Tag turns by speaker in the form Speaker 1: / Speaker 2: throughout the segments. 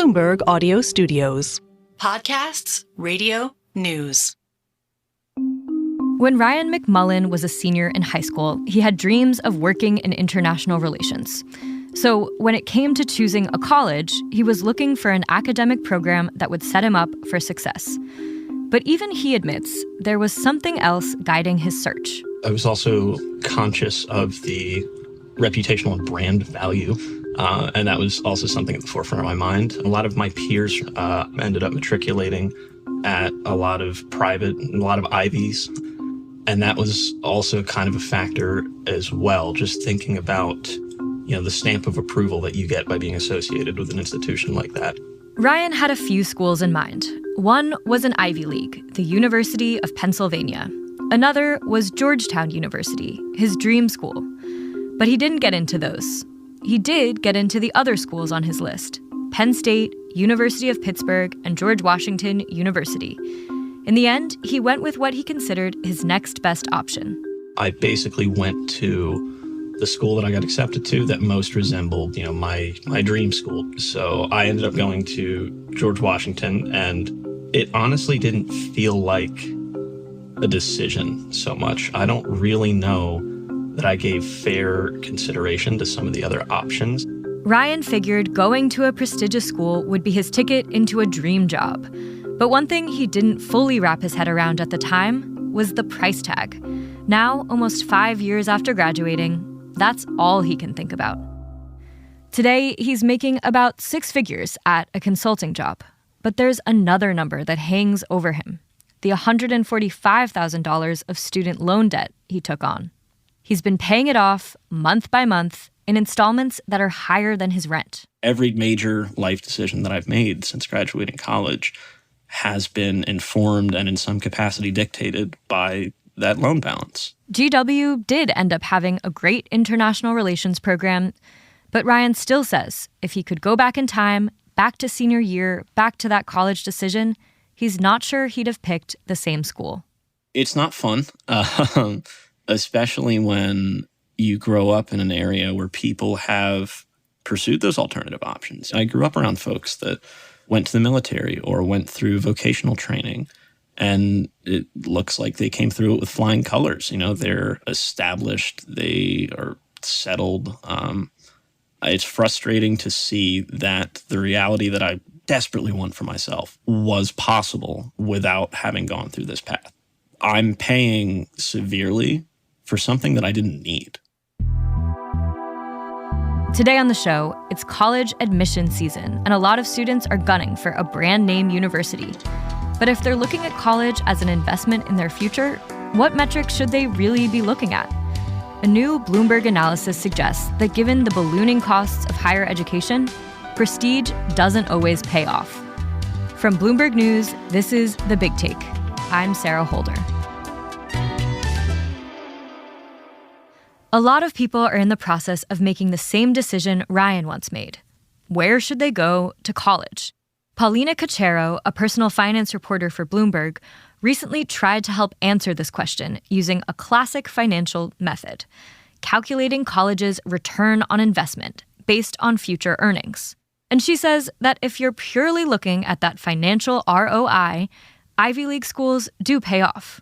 Speaker 1: Bloomberg Audio Studios.
Speaker 2: Podcasts, radio, news.
Speaker 3: When Ryan McMullen was a senior in high school, he had dreams of working in international relations. So when it came to choosing a college, he was looking for an academic program that would set him up for success. But even he admits there was something else guiding his search.
Speaker 4: I was also conscious of the reputational and brand value, and that was also something at the forefront of my mind. A lot of my peers ended up matriculating at a lot of private and a lot of Ivies, and that was also kind of a factor as well, just thinking about, the stamp of approval that you get by being associated with an institution like that.
Speaker 3: Ryan had a few schools in mind. One was an Ivy League, the University of Pennsylvania. Another was Georgetown University, his dream school. But he didn't get into those. He did get into the other schools on his list: Penn State, University of Pittsburgh, and George Washington University. In the end, he went with what he considered his next best option.
Speaker 4: I basically went to the school that I got accepted to that most resembled, my dream school. So I ended up going to George Washington, and it honestly didn't feel like a decision so much. I don't really know that I gave fair consideration to some of the other options.
Speaker 3: Ryan figured going to a prestigious school would be his ticket into a dream job. But one thing he didn't fully wrap his head around at the time was the price tag. Now, almost 5 years after graduating, that's all he can think about. Today, he's making about 6 figures at a consulting job. But there's another number that hangs over him: the $145,000 of student loan debt he took on. He's been paying it off month by month in installments that are higher than his rent.
Speaker 4: Every major life decision that I've made since graduating college has been informed and in some capacity dictated by that loan balance.
Speaker 3: GW did end up having a great international relations program, but Ryan still says if he could go back in time, back to senior year, back to that college decision, he's not sure he'd have picked the same school.
Speaker 4: It's not fun, especially when you grow up in an area where people have pursued those alternative options. I grew up around folks that went to the military or went through vocational training, and it looks like they came through it with flying colors. They're established, they are settled. It's frustrating to see that the reality that I desperately want for myself was possible without having gone through this path. I'm paying severely for something that I didn't need.
Speaker 3: Today on the show, it's college admission season, and a lot of students are gunning for a brand name university. But if they're looking at college as an investment in their future, what metrics should they really be looking at? A new Bloomberg analysis suggests that given the ballooning costs of higher education, prestige doesn't always pay off. From Bloomberg News, this is The Big Take. I'm Sarah Holder. A lot of people are in the process of making the same decision Ryan once made. Where should they go to college? Paulina Cachero, a personal finance reporter for Bloomberg, recently tried to help answer this question using a classic financial method: calculating college's return on investment based on future earnings. And she says that if you're purely looking at that financial ROI, Ivy League schools do pay off.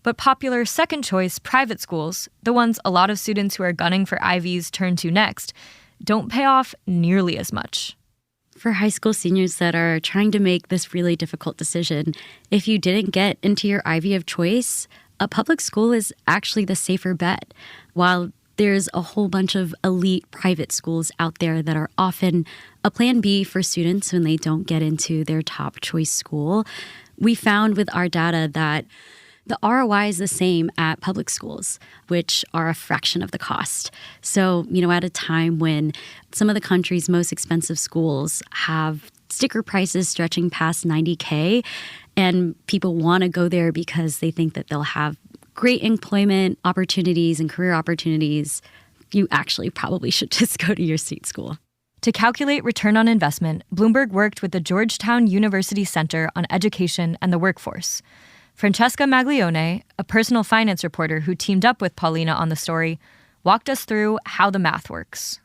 Speaker 3: But popular second-choice private schools, the ones a lot of students who are gunning for Ivies turn to next, don't pay off nearly as much.
Speaker 5: For high school seniors that are trying to make this really difficult decision, if you didn't get into your Ivy of choice, a public school is actually the safer bet. While there's a whole bunch of elite private schools out there that are often a plan B for students when they don't get into their top choice school, we found with our data that the ROI is the same at public schools, which are a fraction of the cost. So, at a time when some of the country's most expensive schools have sticker prices stretching past $90K, and people want to go there because they think that they'll have great employment opportunities and career opportunities, you actually probably should just go to your state school.
Speaker 3: To calculate return on investment, Bloomberg worked with the Georgetown University Center on Education and the Workforce. Francesca Maglione, a personal finance reporter who teamed up with Paulina on the story, walked us through how the math works.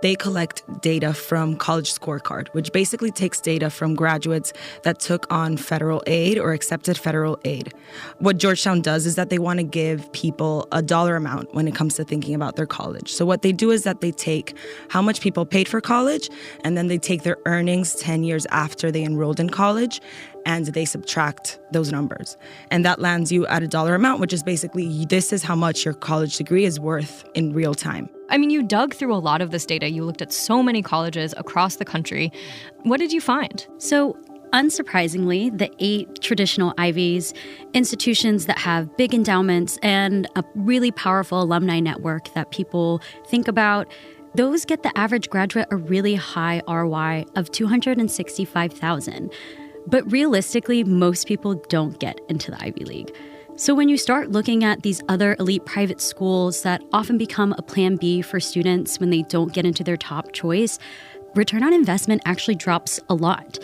Speaker 6: They collect data from College Scorecard, which basically takes data from graduates that took on federal aid or accepted federal aid. What Georgetown does is that they want to give people a dollar amount when it comes to thinking about their college. So what they do is that they take how much people paid for college, and then they take their earnings 10 years after they enrolled in college, and they subtract those numbers. And that lands you at a dollar amount, which is basically, this is how much your college degree is worth in real time.
Speaker 3: I mean, you dug through a lot of this data. You looked at so many colleges across the country. What did you find?
Speaker 5: So, unsurprisingly, the 8 traditional Ivies, institutions that have big endowments and a really powerful alumni network that people think about, those get the average graduate a really high ROI of $265,000. But realistically, most people don't get into the Ivy League. So when you start looking at these other elite private schools that often become a plan B for students when they don't get into their top choice, return on investment actually drops a lot.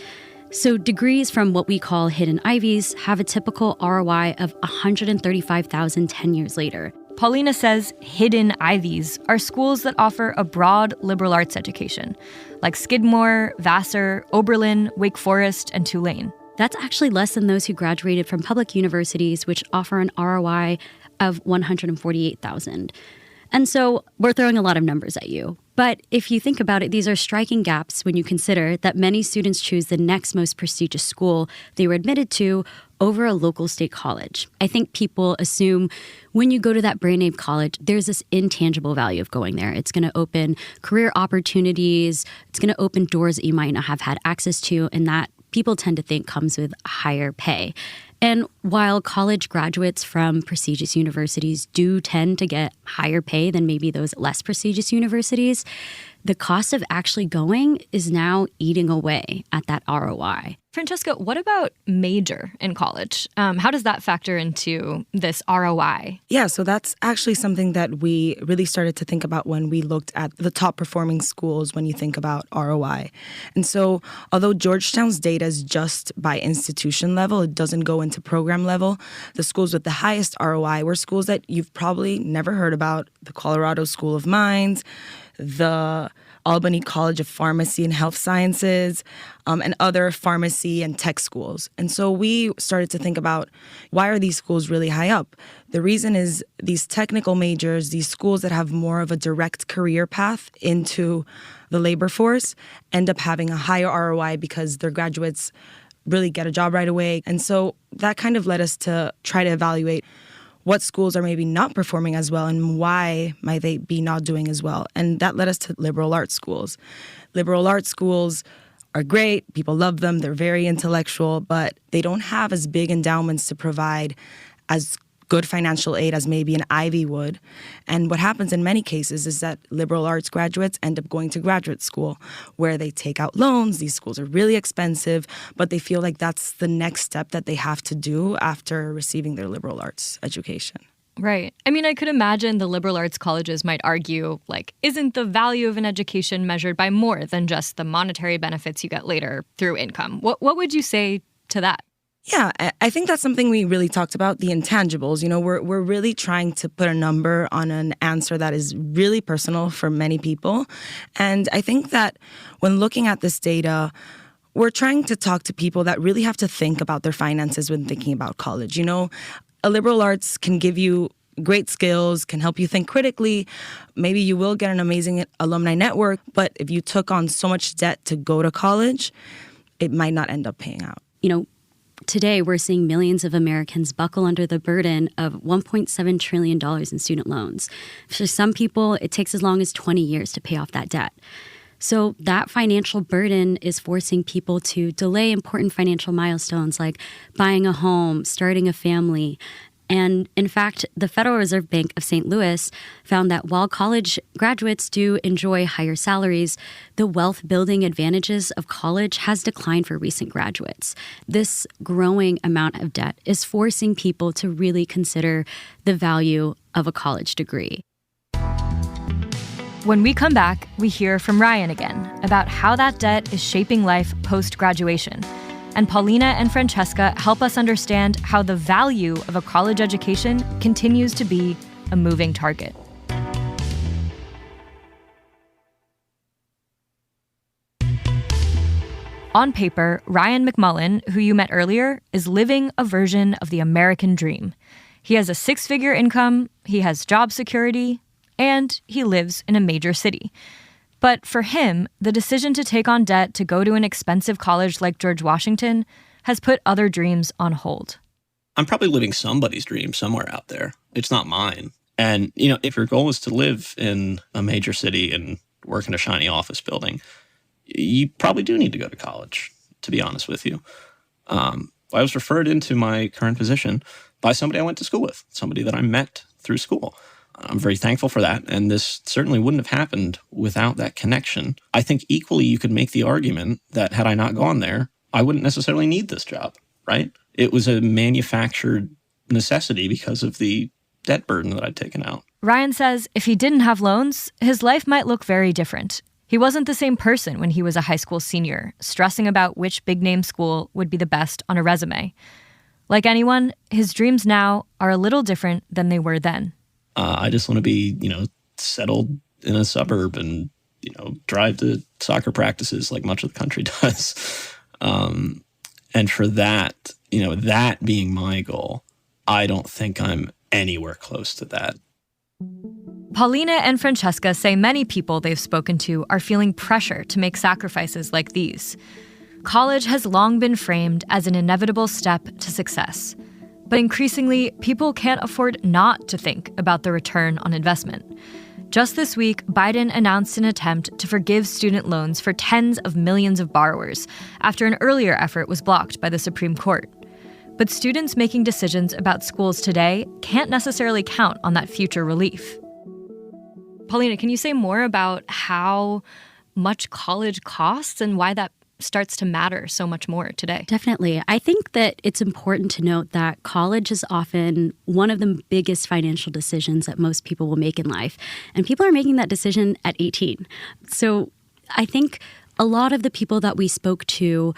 Speaker 5: So degrees from what we call hidden Ivies have a typical ROI of $135,000 10 years later.
Speaker 3: Paulina says hidden Ivies are schools that offer a broad liberal arts education, like Skidmore, Vassar, Oberlin, Wake Forest, and Tulane.
Speaker 5: That's actually less than those who graduated from public universities, which offer an ROI of $148,000. And so we're throwing a lot of numbers at you. But if you think about it, these are striking gaps when you consider that many students choose the next most prestigious school they were admitted to over a local state college. I think people assume when you go to that brand name college, there's this intangible value of going there. It's going to open career opportunities. It's going to open doors that you might not have had access to, and that people tend to think comes with higher pay. And while college graduates from prestigious universities do tend to get higher pay than maybe those less prestigious universities, the cost of actually going is now eating away at that ROI.
Speaker 3: Francesca, what about major in college? How does that factor into this ROI?
Speaker 6: Yeah, so that's actually something that we really started to think about when we looked at the top performing schools when you think about ROI. And so although Georgetown's data is just by institution level, it doesn't go into program level, the schools with the highest ROI were schools that you've probably never heard about: the Colorado School of Mines, the Albany College of Pharmacy and Health Sciences, and other pharmacy and tech schools. And so we started to think about, why are these schools really high up? The reason is these technical majors, these schools that have more of a direct career path into the labor force, end up having a higher ROI because their graduates really get a job right away. And so that kind of led us to try to evaluate what schools are maybe not performing as well and why might they be not doing as well. And that led us to liberal arts schools. Liberal arts schools are great. People love them. They're very intellectual, but they don't have as big endowments to provide as good financial aid as maybe an Ivy would. And what happens in many cases is that liberal arts graduates end up going to graduate school where they take out loans. These schools are really expensive, but they feel like that's the next step that they have to do after receiving their liberal arts education.
Speaker 3: Right. I mean, I could imagine the liberal arts colleges might argue, like, isn't the value of an education measured by more than just the monetary benefits you get later through income? What would you say to that?
Speaker 6: Yeah, I think that's something we really talked about, the intangibles. You know, we're really trying to put a number on an answer that is really personal for many people. And I think that when looking at this data, we're trying to talk to people that really have to think about their finances when thinking about college. You know, a liberal arts can give you great skills, can help you think critically. Maybe you will get an amazing alumni network, but if you took on so much debt to go to college, it might not end up paying out.
Speaker 5: You know, today, we're seeing millions of Americans buckle under the burden of $1.7 trillion in student loans. For some people, it takes as long as 20 years to pay off that debt. So that financial burden is forcing people to delay important financial milestones like buying a home, starting a family. And in fact, the Federal Reserve Bank of St. Louis found that while college graduates do enjoy higher salaries, the wealth building advantages of college has declined for recent graduates. This growing amount of debt is forcing people to really consider the value of a college degree.
Speaker 3: When we come back, we hear from Ryan again about how that debt is shaping life post-graduation. And Paulina and Francesca help us understand how the value of a college education continues to be a moving target. On paper, Ryan McMullen, who you met earlier, is living a version of the American dream. He has a 6-figure income, he has job security, and he lives in a major city. But for him, the decision to take on debt to go to an expensive college like George Washington has put other dreams on hold.
Speaker 4: I'm probably living somebody's dream somewhere out there. It's not mine. And, you know, if your goal is to live in a major city and work in a shiny office building, you probably do need to go to college, to be honest with you. I was referred into my current position by somebody I went to school with, somebody that I met through school. I'm very thankful for that, and this certainly wouldn't have happened without that connection. I think equally you could make the argument that had I not gone there, I wouldn't necessarily need this job, right? It was a manufactured necessity because of the debt burden that I'd taken out.
Speaker 3: Ryan says if he didn't have loans, his life might look very different. He wasn't the same person when he was a high school senior, stressing about which big-name school would be the best on a resume. Like anyone, his dreams now are a little different than they were then.
Speaker 4: I just want to be, settled in a suburb and, drive to soccer practices like much of the country does. And for that, that being my goal, I don't think I'm anywhere close to that.
Speaker 3: Paulina and Francesca say many people they've spoken to are feeling pressure to make sacrifices like these. College has long been framed as an inevitable step to success. But increasingly, people can't afford not to think about the return on investment. Just this week, Biden announced an attempt to forgive student loans for tens of millions of borrowers after an earlier effort was blocked by the Supreme Court. But students making decisions about schools today can't necessarily count on that future relief. Paulina, can you say more about how much college costs and why that starts to matter so much more today?
Speaker 5: Definitely. I think that it's important to note that college is often one of the biggest financial decisions that most people will make in life. And people are making that decision at 18. So I think a lot of the people that we spoke to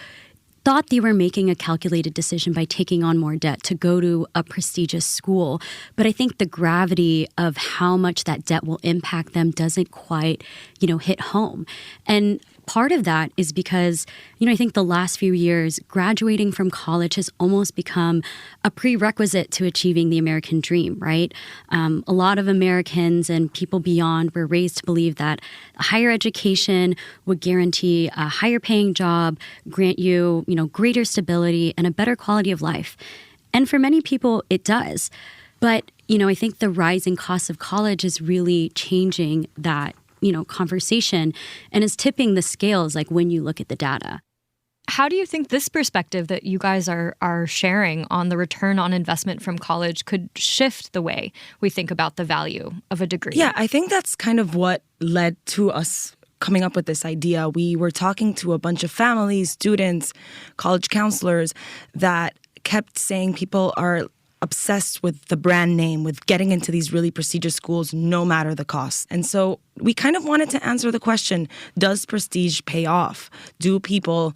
Speaker 5: thought they were making a calculated decision by taking on more debt to go to a prestigious school. But I think the gravity of how much that debt will impact them doesn't quite, hit home. And part of that is because, I think the last few years, graduating from college has almost become a prerequisite to achieving the American dream, right? A lot of Americans and people beyond were raised to believe that a higher education would guarantee a higher paying job, grant you, greater stability and a better quality of life. And for many people, it does. But, I think the rising cost of college is really changing that conversation and is tipping the scales, like when you look at the data.
Speaker 3: How do you think this perspective that you guys are sharing on the return on investment from college could shift the way we think about the value of a degree?
Speaker 6: Yeah, I think that's kind of what led to us coming up with this idea. We were talking to a bunch of families, students, college counselors that kept saying people are obsessed with the brand name, with getting into these really prestigious schools, no matter the cost. And so we kind of wanted to answer the question, does prestige pay off? Do people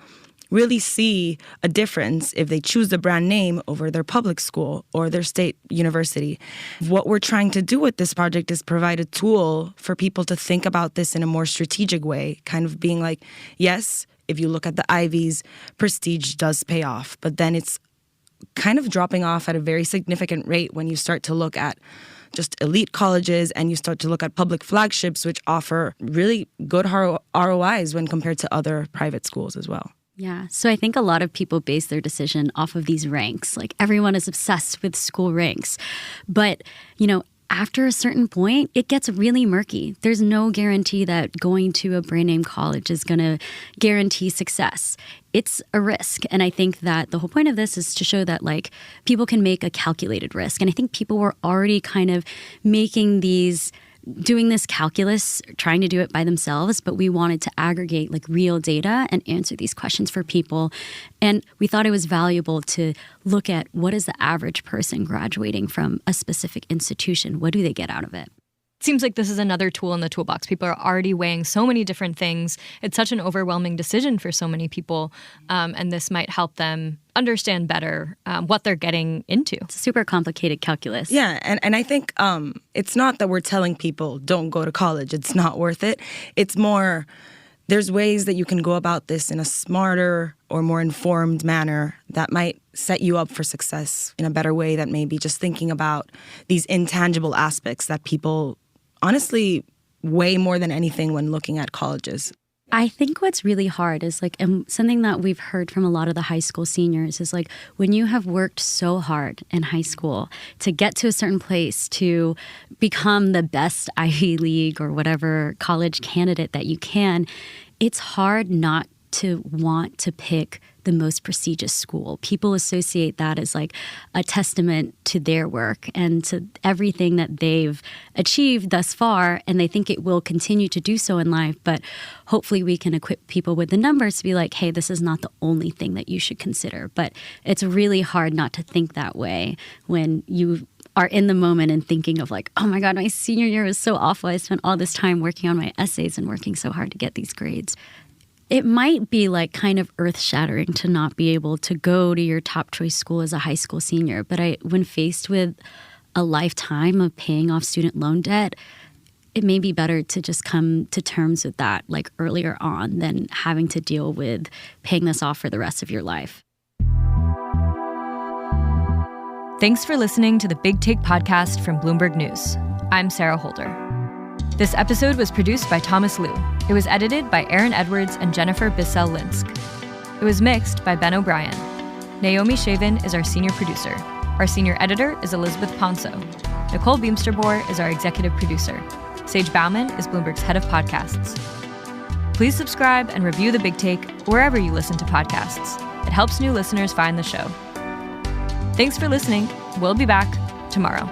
Speaker 6: really see a difference if they choose the brand name over their public school or their state university? What we're trying to do with this project is provide a tool for people to think about this in a more strategic way, kind of being like, yes, if you look at the Ivies, prestige does pay off, but then it's kind of dropping off at a very significant rate when you start to look at just elite colleges and you start to look at public flagships, which offer really good ROIs when compared to other private schools as well.
Speaker 5: Yeah. So I think a lot of people base their decision off of these ranks. Like everyone is obsessed with school ranks. But, after a certain point, it gets really murky. There's no guarantee that going to a brand name college is going to guarantee success. It's a risk. And I think that the whole point of this is to show that people can make a calculated risk. And I think people were already kind of doing this calculus, trying to do it by themselves, but we wanted to aggregate real data and answer these questions for people. And we thought it was valuable to look at what is the average person graduating from a specific institution? What do they get out of it?
Speaker 3: Seems like this is another tool in the toolbox. People are already weighing so many different things. It's such an overwhelming decision for so many people, and this might help them understand better what they're getting into.
Speaker 5: It's a super complicated calculus.
Speaker 6: Yeah, and I think it's not that we're telling people don't go to college. It's not worth it. It's more there's ways that you can go about this in a smarter or more informed manner that might set you up for success in a better way than maybe just thinking about these intangible aspects that people honestly weigh more than anything when looking at colleges.
Speaker 5: I think what's really hard is and something that we've heard from a lot of the high school seniors is when you have worked so hard in high school to get to a certain place, to become the best Ivy League or whatever college candidate that you can, it's hard not to want to pick the most prestigious school. People associate that as a testament to their work and to everything that they've achieved thus far, and they think it will continue to do so in life. But hopefully we can equip people with the numbers to be hey, this is not the only thing that you should consider. But it's really hard not to think that way when you are in the moment and thinking of oh my God, my senior year was so awful. I spent all this time working on my essays and working so hard to get these grades. It might be kind of earth-shattering to not be able to go to your top choice school as a high school senior. But when faced with a lifetime of paying off student loan debt, it may be better to just come to terms with that earlier on than having to deal with paying this off for the rest of your life.
Speaker 3: Thanks for listening to the Big Take podcast from Bloomberg News. I'm Sarah Holder. This episode was produced by Thomas Liu. It was edited by Aaron Edwards and Jennifer Bissell-Linsk. It was mixed by Ben O'Brien. Naomi Shavin is our senior producer. Our senior editor is Elizabeth Ponso. Nicole Beamsterboer is our executive producer. Sage Bauman is Bloomberg's head of podcasts. Please subscribe and review The Big Take wherever you listen to podcasts. It helps new listeners find the show. Thanks for listening. We'll be back tomorrow.